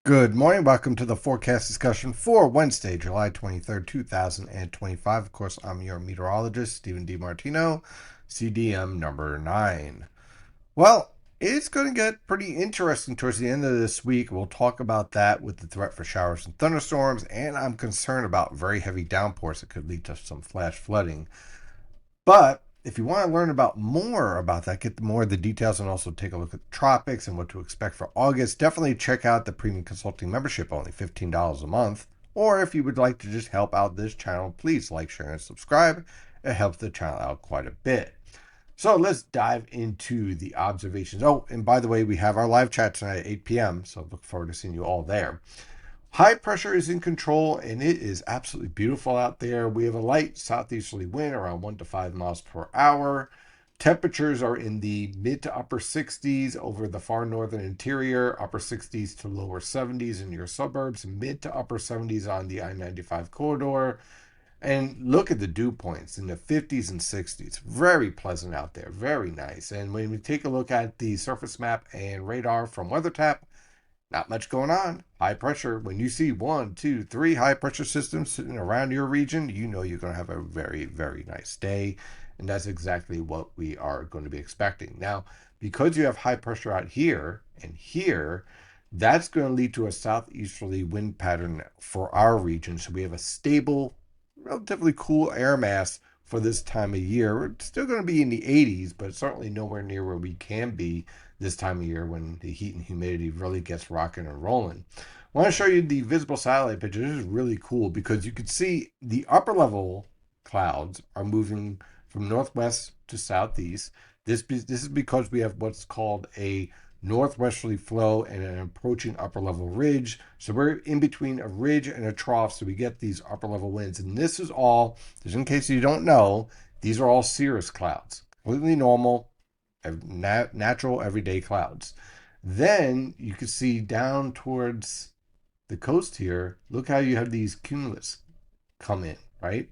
Good morning. Welcome to the forecast discussion for Wednesday, July 23rd, 2025. Of course, I'm your meteorologist, Stephen DiMartino, CDM number 9. Well, it's going to get pretty interesting towards the end of this week. We'll talk about that with the threat for showers and thunderstorms, and I'm concerned about very heavy downpours that could lead to some flash flooding. But if you want to learn about more about that, get more of the details, and also take a look at the tropics and what to expect for August, definitely check out the premium consulting membership, only $15 a month. Or if you would like to just help out this channel, please like, share, and subscribe. It helps the channel out quite a bit. So let's dive into the observations. Oh, and by the way, we have our live chat tonight at 8 p.m. So look forward to seeing you all there. High pressure is in control, and it is absolutely beautiful out there. We have a light southeasterly wind around 1 to 5 miles per hour. Temperatures are in the mid to upper 60s over the far northern interior, upper 60s to lower 70s in your suburbs, mid to upper 70s on the I-95 corridor. And look at the dew points in the 50s and 60s. Very pleasant out there, very nice. And when we take a look at the surface map and radar from WeatherTap, not much going on. High pressure. When you see 1, 2, 3 high pressure systems sitting around your region, you know you're going to have a very, very nice day. And that's exactly what we are going to be expecting. Now, because you have high pressure out here and here, that's going to lead to a southeasterly wind pattern for our region. So we have a stable, relatively cool air mass for this time of year. We're still going to be in the 80s, but certainly nowhere near where we can be this time of year when the heat and humidity really gets rocking and rolling. I want to show you the visible satellite picture. This is really cool because you can see the upper level clouds are moving from northwest to southeast. This is because we have what's called a northwesterly flow and an approaching upper level ridge. So we're in between a ridge and a trough, so we get these upper level winds. And this is all, just in case you don't know, these are all cirrus clouds, completely normal, natural everyday clouds. Then you can see down towards the coast here, look how you have these cumulus come in, right?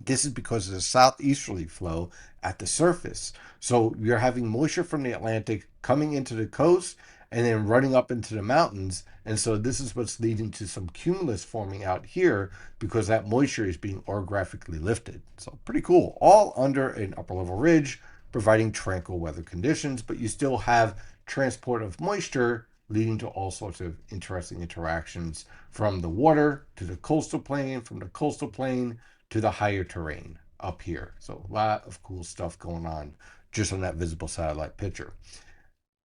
This is because of the southeasterly flow at the surface. So you're having moisture from the Atlantic coming into the coast and then running up into the mountains. And so this is what's leading to some cumulus forming out here because that moisture is being orographically lifted. So pretty cool. All under an upper level ridge, providing tranquil weather conditions, but you still have transport of moisture leading to all sorts of interesting interactions from the water to the coastal plain, from the coastal plain to the higher terrain up here. So a lot of cool stuff going on just on that visible satellite picture.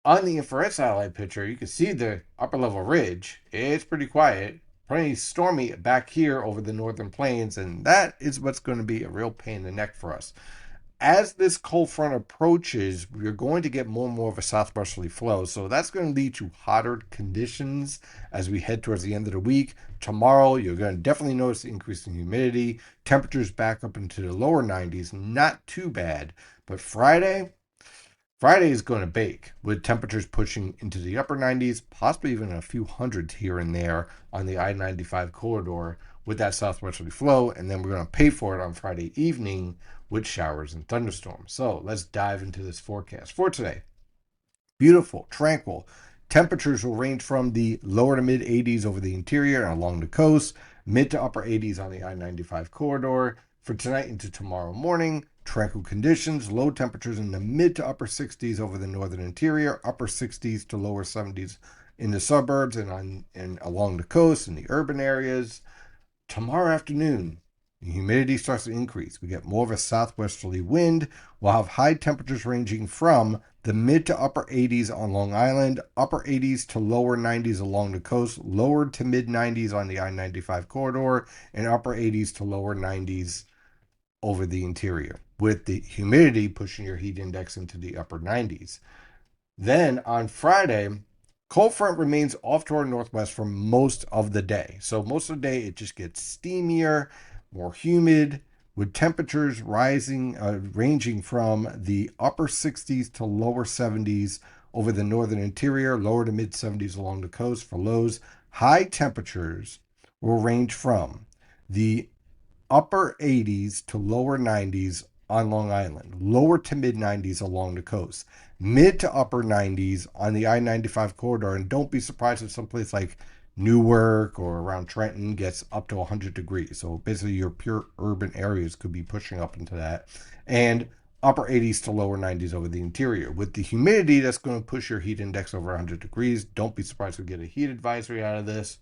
On the infrared satellite picture, you can see the upper level ridge. It's pretty quiet, pretty stormy back here over the northern plains, and that is what's going to be a real pain in the neck for us. As this cold front approaches, we're going to get more and more of a southwesterly flow. So that's going to lead to hotter conditions as we head towards the end of the week. Tomorrow, you're going to definitely notice the increase in humidity. Temperatures back up into the lower 90s, not too bad. But Friday is going to bake with temperatures pushing into the upper 90s, possibly even a few hundreds here and there on the I-95 corridor with that southwesterly flow. And then we're going to pay for it on Friday evening with showers and thunderstorms. So let's dive into this forecast for today. Beautiful, tranquil. Temperatures will range from the lower to mid 80s over the interior and along the coast, mid to upper 80s on the I-95 corridor. For tonight into tomorrow morning, tranquil conditions, low temperatures in the mid to upper 60s over the northern interior, upper 60s to lower 70s in the suburbs and along the coast in the urban areas. Tomorrow afternoon, the humidity starts to increase. We get more of a southwesterly wind. We'll have high temperatures ranging from the mid to upper 80s on Long Island, upper 80s to lower 90s along the coast, lower to mid 90s on the I-95 corridor, and upper 80s to lower 90s over the interior, with the humidity pushing your heat index into the upper 90s. Then on Friday, cold front remains off to our northwest for most of the day. So most of the day, it just gets steamier, more humid, with temperatures rising, ranging from the upper 60s to lower 70s over the northern interior, lower to mid 70s along the coast for lows. High temperatures will range from the upper 80s to lower 90s on Long Island, lower to mid 90s along the coast. mid to upper 90s on the I-95 corridor. And don't be surprised if someplace like Newark or around Trenton gets up to 100 degrees. So basically, your pure urban areas could be pushing up into that. And upper 80s to lower 90s over the interior. With the humidity, that's going to push your heat index over 100 degrees. Don't be surprised if we get a heat advisory out of this.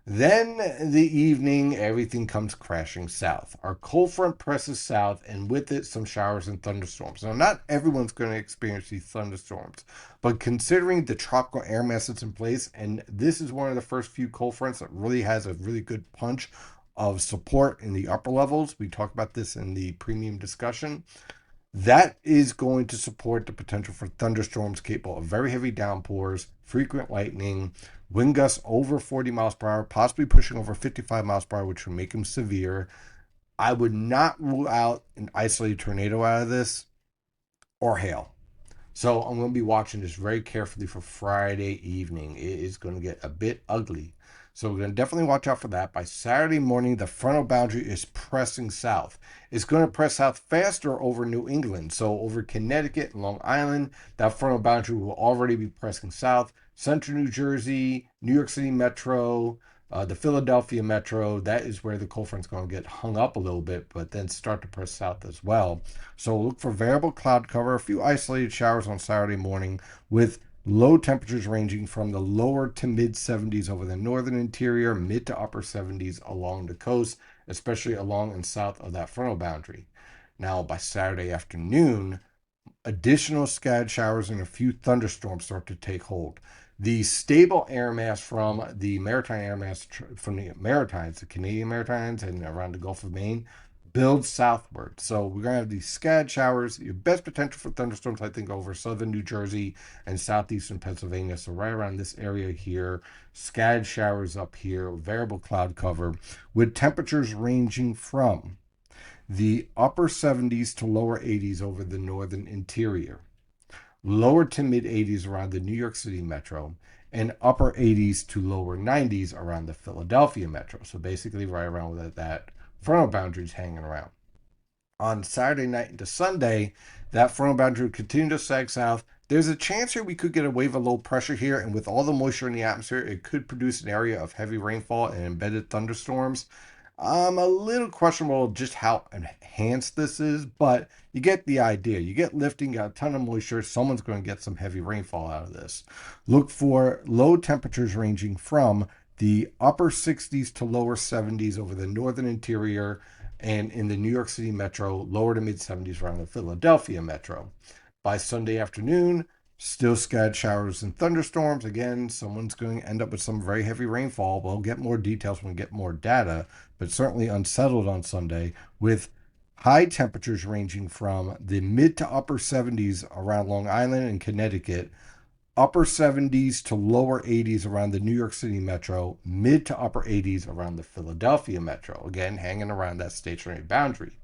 Then the evening, everything comes crashing south. Our cold front presses south, and with it, some showers and thunderstorms. Now, not everyone's going to experience these thunderstorms, but considering the tropical air mass that's in place, and this is one of the first few cold fronts that really has a really good punch of support in the upper levels. We talked about this in the premium discussion. That is going to support the potential for thunderstorms capable of very heavy downpours, frequent lightning, wind gusts over 40 miles per hour, possibly pushing over 55 miles per hour, which would make them severe. I would not rule out an isolated tornado out of this or hail. So I'm going to be watching this very carefully for Friday evening. It is going to get a bit ugly. So we're going to definitely watch out for that. By Saturday morning, the frontal boundary is pressing south. It's going to press south faster over New England. So over Connecticut and Long Island, that frontal boundary will already be pressing south. Central New Jersey, New York City Metro, the Philadelphia Metro, that is where the cold front's going to get hung up a little bit, but then start to press south as well. So look for variable cloud cover, a few isolated showers on Saturday morning with low temperatures ranging from the lower to mid 70s over the northern interior, mid to upper 70s along the coast, especially along and south of that frontal boundary. Now, by Saturday afternoon, additional scattered showers and a few thunderstorms start to take hold. The stable air mass from the maritime air mass from the Maritimes, the Canadian Maritimes, and around the Gulf of Maine builds southward. So we're going to have these scattered showers. Your best potential for thunderstorms, I think, over southern New Jersey and southeastern Pennsylvania. So right around this area here, scattered showers up here, variable cloud cover, with temperatures ranging from the upper 70s to lower 80s over the northern interior, lower to mid 80s around the New York City metro, and upper 80s to lower 90s around the Philadelphia metro. So basically, right around that frontal boundary is hanging around. On Saturday night into Sunday, that frontal boundary will continue to sag south. There's a chance here we could get a wave of low pressure here, and with all the moisture in the atmosphere, it could produce an area of heavy rainfall and embedded thunderstorms. A little questionable just how enhanced this is, but you get the idea. You get lifting, got a ton of moisture. Someone's going to get some heavy rainfall out of this. Look for low temperatures ranging from the upper 60s to lower 70s over the northern interior and in the New York City metro, lower to mid 70s around the Philadelphia metro. By Sunday afternoon, still scattered showers and thunderstorms. Again, someone's going to end up with some very heavy rainfall. We'll get more details when we get more data, but certainly unsettled on Sunday with high temperatures ranging from the mid to upper 70s around Long Island and Connecticut, upper 70s to lower 80s around the New York City metro, mid to upper 80s around the Philadelphia metro. Again, hanging around that stationary boundary.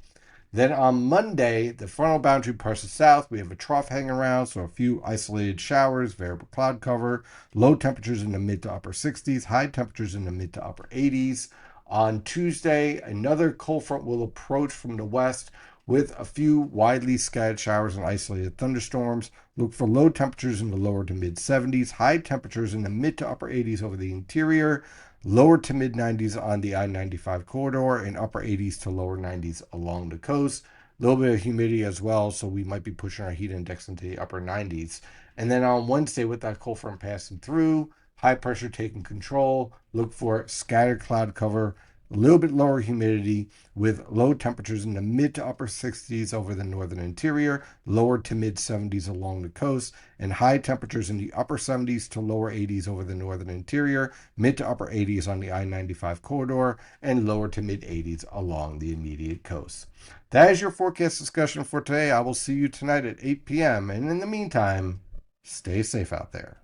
Then on Monday, the frontal boundary presses south. We have a trough hanging around, so a few isolated showers, variable cloud cover, low temperatures in the mid to upper 60s, high temperatures in the mid to upper 80s. On Tuesday, another cold front will approach from the west with a few widely scattered showers and isolated thunderstorms. Look for low temperatures in the lower to mid 70s, high temperatures in the mid to upper 80s over the interior, lower to mid 90s on the I-95 corridor, and upper 80s to lower 90s along the coast. A little bit of humidity as well, so we might be pushing our heat index into the upper 90s. And then on Wednesday, with that cold front passing through, high pressure taking control, look for scattered cloud cover, a little bit lower humidity with low temperatures in the mid to upper 60s over the northern interior, lower to mid 70s along the coast, and high temperatures in the upper 70s to lower 80s over the northern interior, mid to upper 80s on the I-95 corridor, and lower to mid 80s along the immediate coast. That is your forecast discussion for today. I will see you tonight at 8 p.m. And in the meantime, stay safe out there.